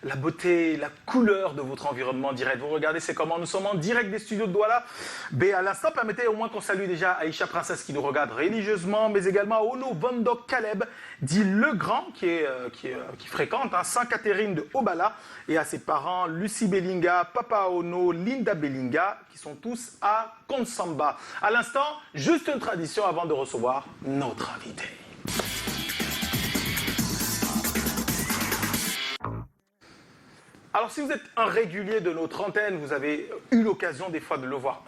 la beauté, la couleur de votre environnement direct. Vous regardez, c'est comment nous sommes en direct des studios de Douala. Mais à l'instant, permettez au moins qu'on salue déjà Aïcha Princesse qui nous regarde religieusement, mais également Ono Vandok Caleb, dit Le Grand, qui fréquente Sainte-Catherine de Obala, et à ses parents Lucie Bellinga, Papa Ono, Linda Bellinga, qui sont tous à Konsamba. À l'instant, juste une tradition avant de recevoir notre invité. Alors si vous êtes un régulier de notre antenne, vous avez eu l'occasion des fois de le voir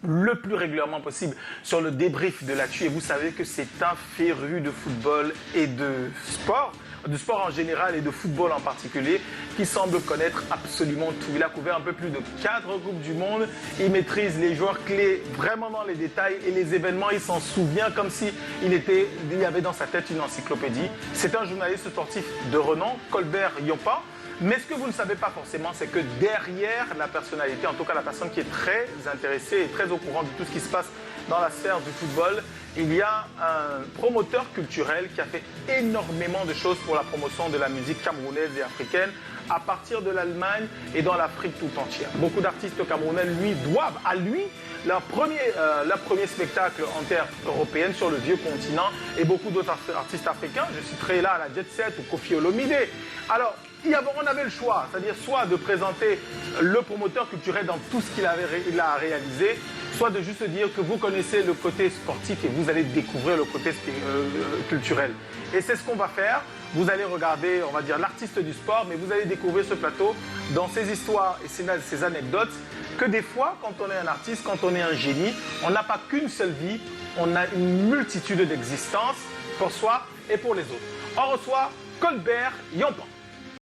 le plus régulièrement possible sur le débrief de l'actu, et vous savez que c'est un féru de football et de sport en général et de football en particulier, qui semble connaître absolument tout. Il a couvert un peu plus de 4 Coupes du Monde, il maîtrise les joueurs clés vraiment dans les détails et les événements, il s'en souvient comme si il y avait dans sa tête une encyclopédie. C'est un journaliste sportif de renom, Colbert Yompa. Mais ce que vous ne savez pas forcément, c'est que derrière la personnalité, en tout cas la personne qui est très intéressée et très au courant de tout ce qui se passe dans la sphère du football, il y a un promoteur culturel qui a fait énormément de choses pour la promotion de la musique camerounaise et africaine à partir de l'Allemagne et dans l'Afrique tout entière. Beaucoup d'artistes camerounais doivent à lui leur premier spectacle en terre européenne sur le vieux continent, et beaucoup d'autres artistes africains. Je citerai là la Jet Set ou Koffi Olomide. Alors, on avait le choix, c'est-à-dire soit de présenter le promoteur culturel dans tout ce qu'il a réalisé, soit de juste dire que vous connaissez le côté sportif et vous allez découvrir le côté culturel. Et c'est ce qu'on va faire. Vous allez regarder, on va dire, l'artiste du sport, mais vous allez découvrir ce plateau dans ses histoires et ces anecdotes, que des fois, quand on est un artiste, quand on est un génie, on n'a pas qu'une seule vie, on a une multitude d'existences pour soi et pour les autres. On reçoit Colbert Yompa.